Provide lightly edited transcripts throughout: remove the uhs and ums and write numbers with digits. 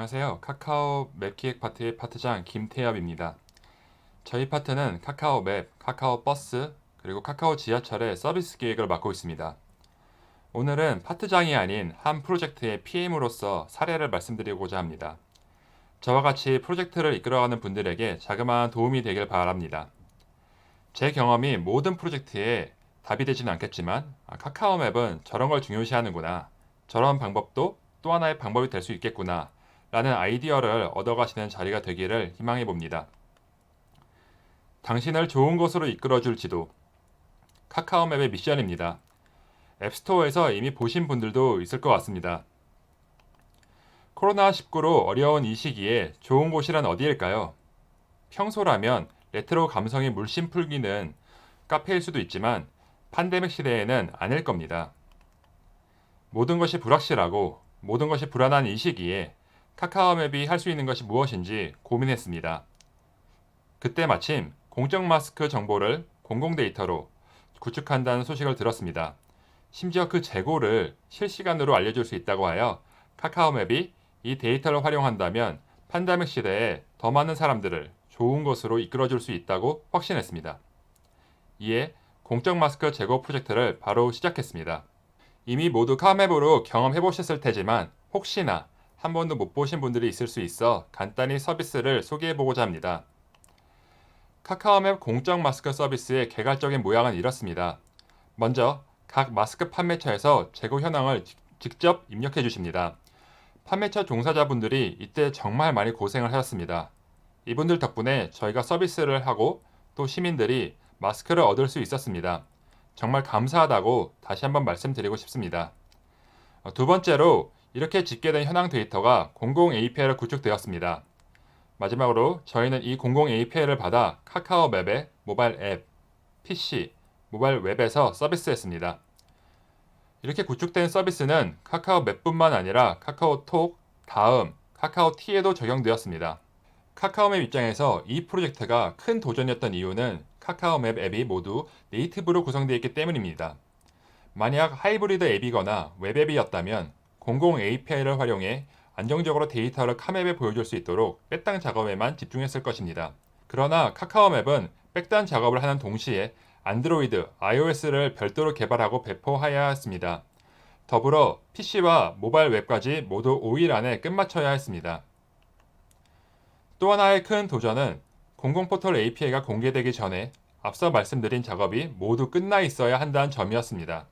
안녕하세요. 카카오 맵기획 파트의 파트장 김태엽입니다. 저희 파트는 카카오 맵, 카카오 버스, 그리고 카카오 지하철의 서비스 기획을 맡고 있습니다. 오늘은 파트장이 아닌 한 프로젝트의 PM으로서 사례를 말씀드리고자 합니다. 저와 같이 프로젝트를 이끌어가는 분들에게 자그마한 도움이 되길 바랍니다. 제 경험이 모든 프로젝트에 답이 되지는 않겠지만 카카오 맵은 저런 걸 중요시하는구나. 저런 방법도 또 하나의 방법이 될 수 있겠구나. 라는 아이디어를 얻어가시는 자리가 되기를 희망해 봅니다. 당신을 좋은 곳으로 이끌어줄 지도. 카카오맵의 미션입니다. 앱스토어에서 이미 보신 분들도 있을 것 같습니다. 코로나19로 어려운 이 시기에 좋은 곳이란 어디일까요? 평소라면 레트로 감성이 물씬 풀기는 카페일 수도 있지만 팬데믹 시대에는 아닐 겁니다. 모든 것이 불확실하고 모든 것이 불안한 이 시기에 카카오맵이 할 수 있는 것이 무엇인지 고민했습니다. 그때 마침 공적 마스크 정보를 공공 데이터로 구축한다는 소식을 들었습니다. 심지어 그 재고를 실시간으로 알려줄 수 있다고 하여 카카오맵이 이 데이터를 활용한다면 팬데믹 시대에 더 많은 사람들을 좋은 곳으로 이끌어줄 수 있다고 확신했습니다. 이에 공적 마스크 재고 프로젝트를 바로 시작했습니다. 이미 모두 카카오맵으로 경험해 보셨을 테지만 혹시나 한 번도 못 보신 분들이 있을 수 있어 간단히 서비스를 소개해 보고자 합니다. 카카오맵 공적 마스크 서비스의 개괄적인 모양은 이렇습니다. 먼저 각 마스크 판매처에서 재고 현황을 직접 입력해 주십니다. 판매처 종사자분들이 이때 정말 많이 고생을 하셨습니다. 이분들 덕분에 저희가 서비스를 하고 또 시민들이 마스크를 얻을 수 있었습니다. 정말 감사하다고 다시 한번 말씀드리고 싶습니다. 두 번째로 이렇게 집계된 현황 데이터가 공공 API로 구축되었습니다. 마지막으로 저희는 이 공공 API를 받아 카카오맵의 모바일 앱, PC, 모바일 웹에서 서비스했습니다. 이렇게 구축된 서비스는 카카오맵뿐만 아니라 카카오톡, 다음, 카카오티에도 적용되었습니다. 카카오맵 입장에서 이 프로젝트가 큰 도전이었던 이유는 카카오맵 앱이 모두 네이티브로 구성되어 있기 때문입니다. 만약 하이브리드 앱이거나 웹앱이었다면 공공 API를 활용해 안정적으로 데이터를 카맵에 보여줄 수 있도록 백단 작업에만 집중했을 것입니다. 그러나 카카오맵은 백단 작업을 하는 동시에 안드로이드, iOS를 별도로 개발하고 배포하여야 했습니다. 더불어 PC와 모바일 웹까지 모두 5일 안에 끝마쳐야 했습니다. 또 하나의 큰 도전은 공공 포털 API가 공개되기 전에 앞서 말씀드린 작업이 모두 끝나 있어야 한다는 점이었습니다.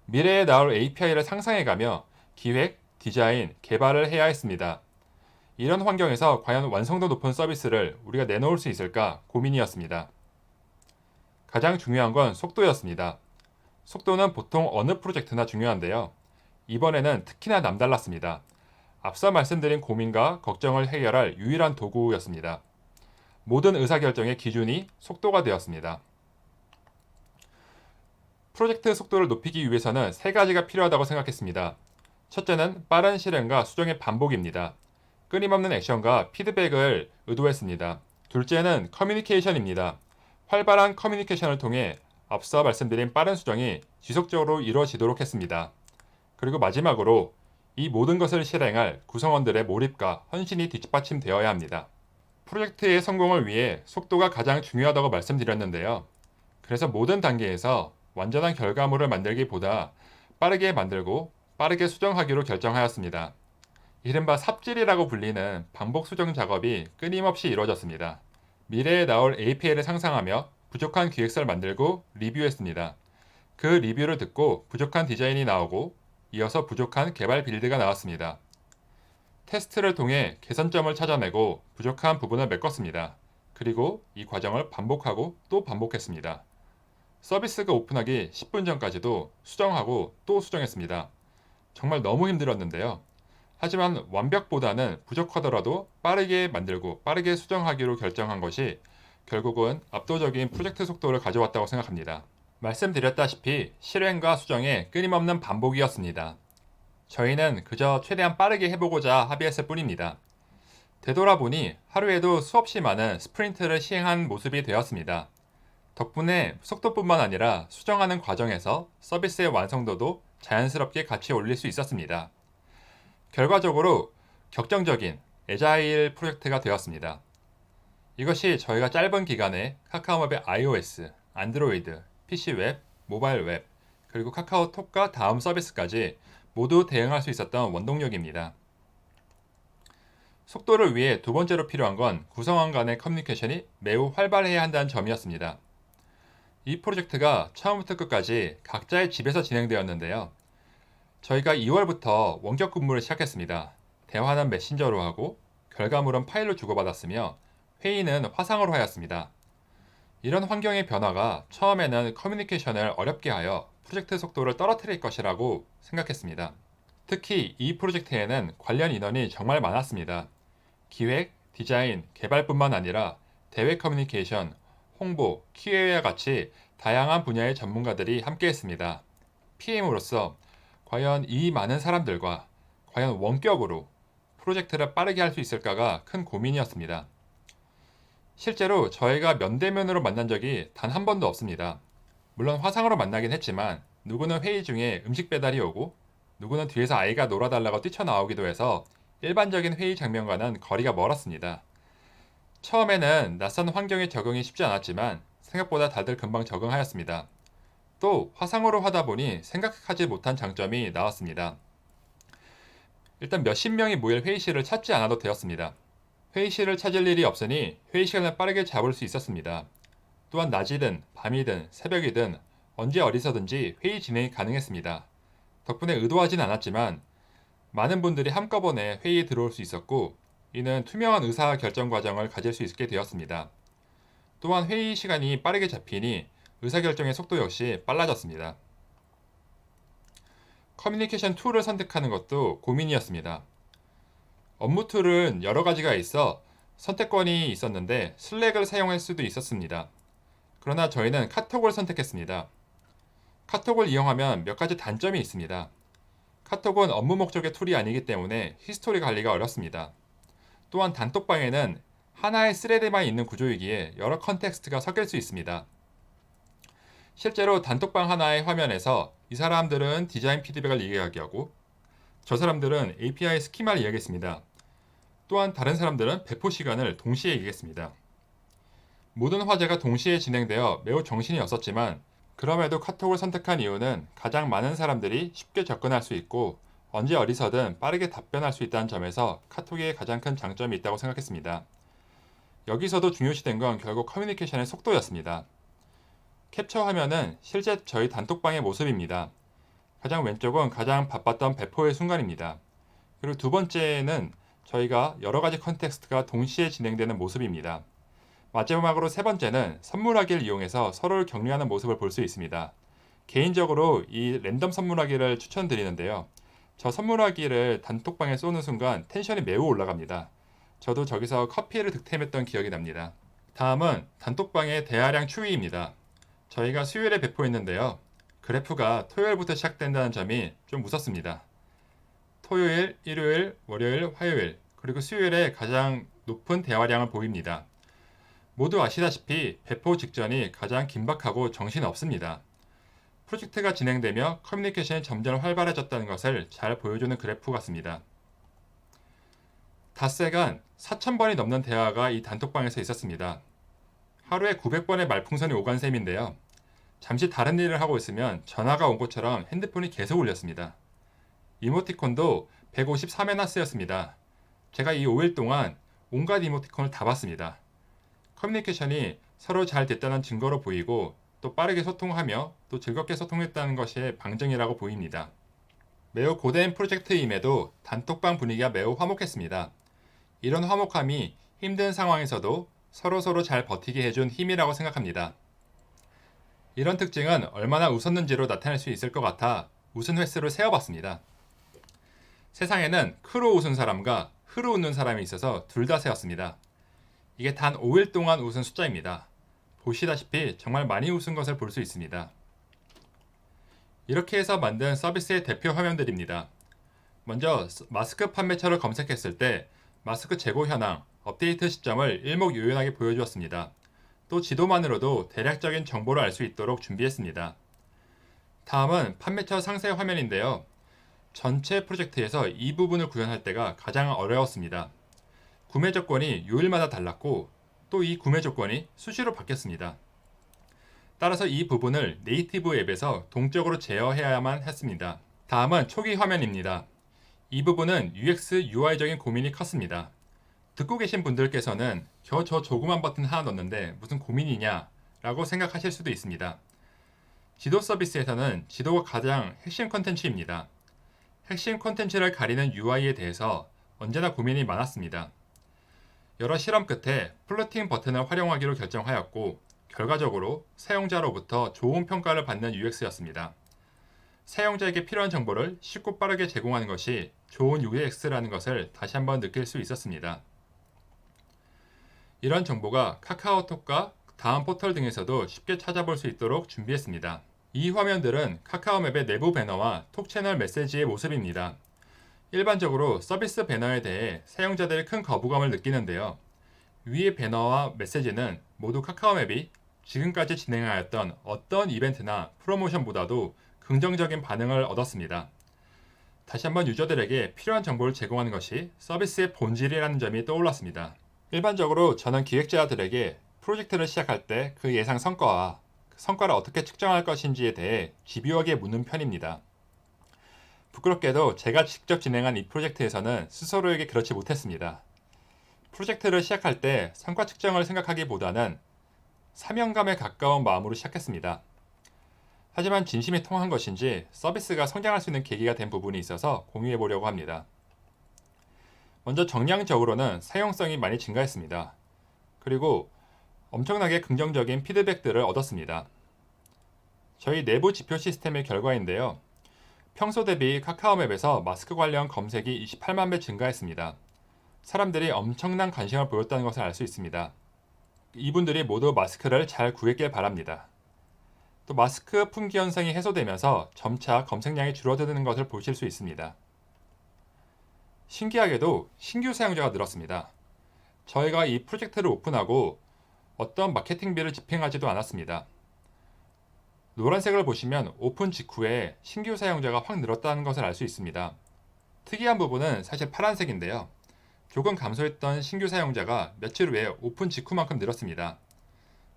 미래에 나올 API를 상상해가며 기획, 디자인, 개발을 해야 했습니다. 이런 환경에서 과연 완성도 높은 서비스를 우리가 내놓을 수 있을까 고민이었습니다. 가장 중요한 건 속도였습니다. 속도는 보통 어느 프로젝트나 중요한데요. 이번에는 특히나 남달랐습니다. 앞서 말씀드린 고민과 걱정을 해결할 유일한 도구였습니다. 모든 의사결정의 기준이 속도가 되었습니다. 프로젝트 속도를 높이기 위해서는 세 가지가 필요하다고 생각했습니다. 첫째는 빠른 실행과 수정의 반복입니다. 끊임없는 액션과 피드백을 의도했습니다. 둘째는 커뮤니케이션입니다. 활발한 커뮤니케이션을 통해 앞서 말씀드린 빠른 수정이 지속적으로 이루어지도록 했습니다. 그리고 마지막으로 이 모든 것을 실행할 구성원들의 몰입과 헌신이 뒷받침되어야 합니다. 프로젝트의 성공을 위해 속도가 가장 중요하다고 말씀드렸는데요. 그래서 모든 단계에서 완전한 결과물을 만들기보다 빠르게 만들고 빠르게 수정하기로 결정하였습니다. 이른바 삽질이라고 불리는 반복 수정 작업이 끊임없이 이루어졌습니다. 미래에 나올 API를 상상하며 부족한 기획서를 만들고 리뷰했습니다. 그 리뷰를 듣고 부족한 디자인이 나오고 이어서 부족한 개발 빌드가 나왔습니다. 테스트를 통해 개선점을 찾아내고 부족한 부분을 메꿨습니다. 그리고 이 과정을 반복하고 또 반복했습니다. 서비스가 오픈하기 10분 전까지도 수정하고 또 수정했습니다. 정말 너무 힘들었는데요. 하지만 완벽보다는 부족하더라도 빠르게 만들고 빠르게 수정하기로 결정한 것이 결국은 압도적인 프로젝트 속도를 가져왔다고 생각합니다. 말씀드렸다시피 실행과 수정의 끊임없는 반복이었습니다. 저희는 그저 최대한 빠르게 해보고자 합의했을 뿐입니다. 되돌아보니 하루에도 수없이 많은 스프린트를 시행한 모습이 되었습니다. 덕분에 속도뿐만 아니라 수정하는 과정에서 서비스의 완성도도 자연스럽게 같이 올릴 수 있었습니다. 결과적으로 격정적인 애자일 프로젝트가 되었습니다. 이것이 저희가 짧은 기간에 카카오맵의 iOS, 안드로이드, PC 웹, 모바일 웹, 그리고 카카오톡과 다음 서비스까지 모두 대응할 수 있었던 원동력입니다. 속도를 위해 두 번째로 필요한 건 구성원 간의 커뮤니케이션이 매우 활발해야 한다는 점이었습니다. 이 프로젝트가 처음부터 끝까지 각자의 집에서 진행되었는데요. 저희가 2월부터 원격 근무를 시작했습니다. 대화는 메신저로 하고 결과물은 파일로 주고받았으며 회의는 화상으로 하였습니다. 이런 환경의 변화가 처음에는 커뮤니케이션을 어렵게 하여 프로젝트 속도를 떨어뜨릴 것이라고 생각했습니다. 특히 이 프로젝트에는 관련 인원이 정말 많았습니다. 기획, 디자인, 개발뿐만 아니라 대외 커뮤니케이션, 홍보, QA와 같이 다양한 분야의 전문가들이 함께했습니다. PM으로서 과연 이 많은 사람들과 과연 원격으로 프로젝트를 빠르게 할 수 있을까가 큰 고민이었습니다. 실제로 저희가 면대면으로 만난 적이 단 한 번도 없습니다. 물론 화상으로 만나긴 했지만 누구는 회의 중에 음식 배달이 오고 누구는 뒤에서 아이가 놀아달라고 뛰쳐나오기도 해서 일반적인 회의 장면과는 거리가 멀었습니다. 처음에는 낯선 환경에 적응이 쉽지 않았지만 생각보다 다들 금방 적응하였습니다. 또 화상으로 하다 보니 생각하지 못한 장점이 나왔습니다. 일단 몇십 명이 모일 회의실을 찾지 않아도 되었습니다. 회의실을 찾을 일이 없으니 회의 시간을 빠르게 잡을 수 있었습니다. 또한 낮이든 밤이든 새벽이든 언제 어디서든지 회의 진행이 가능했습니다. 덕분에 의도하진 않았지만 많은 분들이 한꺼번에 회의에 들어올 수 있었고 이는 투명한 의사 결정 과정을 가질 수 있게 되었습니다. 또한 회의 시간이 빠르게 잡히니 의사결정의 속도 역시 빨라졌습니다. 커뮤니케이션 툴을 선택하는 것도 고민이었습니다. 업무 툴은 여러 가지가 있어 선택권이 있었는데 슬랙을 사용할 수도 있었습니다. 그러나 저희는 카톡을 선택했습니다. 카톡을 이용하면 몇 가지 단점이 있습니다. 카톡은 업무 목적의 툴이 아니기 때문에 히스토리 관리가 어렵습니다. 또한 단톡방에는 하나의 스레드만 있는 구조이기에 여러 컨텍스트가 섞일 수 있습니다. 실제로 단톡방 하나의 화면에서 이 사람들은 디자인 피드백을 이야기하고 저 사람들은 API 스키마를 이야기했습니다. 또한 다른 사람들은 배포 시간을 동시에 얘기했습니다. 모든 화제가 동시에 진행되어 매우 정신이 없었지만 그럼에도 카톡을 선택한 이유는 가장 많은 사람들이 쉽게 접근할 수 있고 언제 어디서든 빠르게 답변할 수 있다는 점에서 카톡의 가장 큰 장점이 있다고 생각했습니다. 여기서도 중요시된 건 결국 커뮤니케이션의 속도였습니다. 캡처 화면은 실제 저희 단톡방의 모습입니다. 가장 왼쪽은 가장 바빴던 배포의 순간입니다. 그리고 두 번째는 저희가 여러 가지 컨텍스트가 동시에 진행되는 모습입니다. 마지막으로 세 번째는 선물하기를 이용해서 서로를 격려하는 모습을 볼 수 있습니다. 개인적으로 이 랜덤 선물하기를 추천드리는데요. 저 선물하기를 단톡방에 쏘는 순간 텐션이 매우 올라갑니다. 저도 저기서 커피를 득템했던 기억이 납니다. 다음은 단톡방의 대화량 추이입니다. 저희가 수요일에 배포했는데요. 그래프가 토요일부터 시작된다는 점이 좀 무섭습니다. 토요일, 일요일, 월요일, 화요일, 그리고 수요일에 가장 높은 대화량을 보입니다. 모두 아시다시피 배포 직전이 가장 긴박하고 정신없습니다. 프로젝트가 진행되며 커뮤니케이션이 점점 활발해졌다는 것을 잘 보여주는 그래프 같습니다. 닷새간 4,000번이 넘는 대화가 이 단톡방에서 있었습니다. 하루에 900번의 말풍선이 오간 셈인데요. 잠시 다른 일을 하고 있으면 전화가 온 것처럼 핸드폰이 계속 울렸습니다. 이모티콘도 153회나 쓰였습니다. 제가 이 5일 동안 온갖 이모티콘을 다 봤습니다. 커뮤니케이션이 서로 잘 됐다는 증거로 보이고 또 빠르게 소통하며 또 즐겁게 소통했다는 것이 방증이라고 보입니다. 매우 고된 프로젝트임에도 단톡방 분위기가 매우 화목했습니다. 이런 화목함이 힘든 상황에서도 서로 잘 버티게 해준 힘이라고 생각합니다. 이런 특징은 얼마나 웃었는지로 나타낼 수 있을 것 같아 웃은 횟수를 세어봤습니다. 세상에는 크로 웃은 사람과 흐로 웃는 사람이 있어서 둘 다 세었습니다. 이게 단 5일 동안 웃은 숫자입니다. 보시다시피 정말 많이 웃은 것을 볼 수 있습니다. 이렇게 해서 만든 서비스의 대표 화면들입니다. 먼저 마스크 판매처를 검색했을 때 마스크 재고 현황, 업데이트 시점을 일목요연하게 보여주었습니다. 또 지도만으로도 대략적인 정보를 알 수 있도록 준비했습니다. 다음은 판매처 상세 화면인데요. 전체 프로젝트에서 이 부분을 구현할 때가 가장 어려웠습니다. 구매 조건이 요일마다 달랐고 또 이 구매 조건이 수시로 바뀌었습니다. 따라서 이 부분을 네이티브 앱에서 동적으로 제어해야만 했습니다. 다음은 초기 화면입니다. 이 부분은 UX, UI적인 고민이 컸습니다. 듣고 계신 분들께서는 저 조그만 버튼 하나 넣는데 무슨 고민이냐 라고 생각하실 수도 있습니다. 지도 서비스에서는 지도가 가장 핵심 컨텐츠입니다. 핵심 컨텐츠를 가리는 UI에 대해서 언제나 고민이 많았습니다. 여러 실험 끝에 플로팅 버튼을 활용하기로 결정하였고 결과적으로 사용자로부터 좋은 평가를 받는 UX였습니다. 사용자에게 필요한 정보를 쉽고 빠르게 제공하는 것이 좋은 UX라는 것을 다시 한번 느낄 수 있었습니다. 이런 정보가 카카오톡과 다음 포털 등에서도 쉽게 찾아볼 수 있도록 준비했습니다. 이 화면들은 카카오맵의 내부 배너와 톡 채널 메시지의 모습입니다. 일반적으로 서비스 배너에 대해 사용자들이 큰 거부감을 느끼는데요. 위의 배너와 메시지는 모두 카카오맵이 지금까지 진행하였던 어떤 이벤트나 프로모션보다도 긍정적인 반응을 얻었습니다. 다시 한번 유저들에게 필요한 정보를 제공하는 것이 서비스의 본질이라는 점이 떠올랐습니다. 일반적으로 저는 기획자들에게 프로젝트를 시작할 때 그 예상 성과와 그 성과를 어떻게 측정할 것인지에 대해 집요하게 묻는 편입니다. 부끄럽게도 제가 직접 진행한 이 프로젝트에서는 스스로에게 그렇지 못했습니다. 프로젝트를 시작할 때 성과 측정을 생각하기보다는 사명감에 가까운 마음으로 시작했습니다. 하지만 진심이 통한 것인지 서비스가 성장할 수 있는 계기가 된 부분이 있어서 공유해 보려고 합니다. 먼저 정량적으로는 사용성이 많이 증가했습니다. 그리고 엄청나게 긍정적인 피드백들을 얻었습니다. 저희 내부 지표 시스템의 결과인데요. 평소 대비 카카오맵에서 마스크 관련 검색이 28만 배 증가했습니다. 사람들이 엄청난 관심을 보였다는 것을 알 수 있습니다. 이분들이 모두 마스크를 잘 구했길 바랍니다. 또 마스크 품귀 현상이 해소되면서 점차 검색량이 줄어드는 것을 보실 수 있습니다. 신기하게도 신규 사용자가 늘었습니다. 저희가 이 프로젝트를 오픈하고 어떤 마케팅비를 집행하지도 않았습니다. 노란색을 보시면 오픈 직후에 신규 사용자가 확 늘었다는 것을 알 수 있습니다. 특이한 부분은 사실 파란색인데요. 조금 감소했던 신규 사용자가 며칠 후에 오픈 직후만큼 늘었습니다.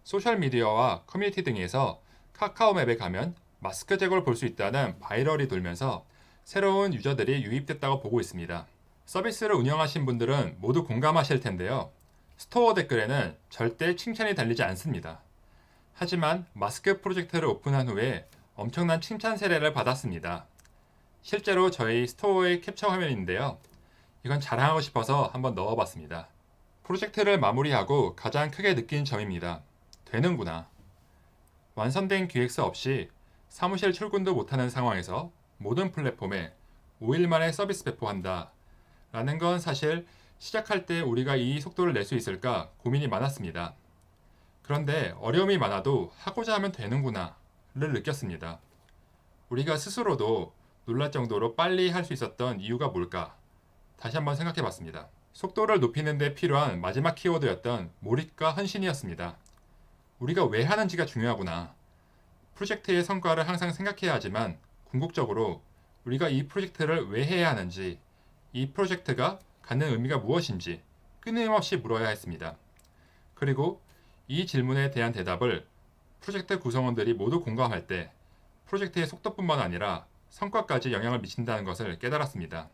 소셜미디어와 커뮤니티 등에서 카카오맵에 가면 마스크 제거를 볼 수 있다는 바이럴이 돌면서 새로운 유저들이 유입됐다고 보고 있습니다. 서비스를 운영하신 분들은 모두 공감하실 텐데요. 스토어 댓글에는 절대 칭찬이 달리지 않습니다. 하지만 마스크 프로젝트를 오픈한 후에 엄청난 칭찬 세례를 받았습니다. 실제로 저희 스토어의 캡처 화면인데요. 이건 자랑하고 싶어서 한번 넣어봤습니다. 프로젝트를 마무리하고 가장 크게 느낀 점입니다. 되는구나. 완성된 기획서 없이 사무실 출근도 못하는 상황에서 모든 플랫폼에 5일 만에 서비스 배포한다. 라는 건 사실 시작할 때 우리가 이 속도를 낼 수 있을까 고민이 많았습니다. 그런데 어려움이 많아도 하고자 하면 되는구나 를 느꼈습니다. 우리가 스스로도 놀랄 정도로 빨리 할 수 있었던 이유가 뭘까? 다시 한번 생각해 봤습니다. 속도를 높이는 데 필요한 마지막 키워드였던 몰입과 헌신이었습니다. 우리가 왜 하는지가 중요하구나. 프로젝트의 성과를 항상 생각해야 하지만 궁극적으로 우리가 이 프로젝트를 왜 해야 하는지, 이 프로젝트가 갖는 의미가 무엇인지 끊임없이 물어야 했습니다. 그리고 이 질문에 대한 대답을 프로젝트 구성원들이 모두 공감할 때 프로젝트의 속도뿐만 아니라 성과까지 영향을 미친다는 것을 깨달았습니다.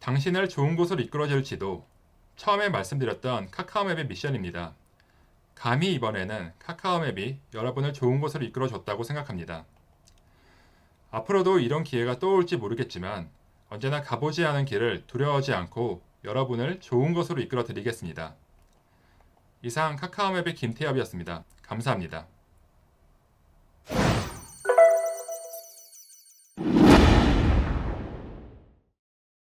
당신을 좋은 곳으로 이끌어줄 지도, 처음에 말씀드렸던 카카오맵의 미션입니다. 감히 이번에는 카카오맵이 여러분을 좋은 곳으로 이끌어줬다고 생각합니다. 앞으로도 이런 기회가 또 올지 모르겠지만 언제나 가보지 않은 길을 두려워하지 않고 여러분을 좋은 곳으로 이끌어 드리겠습니다. 이상 카카오맵의 김태엽이었습니다. 감사합니다.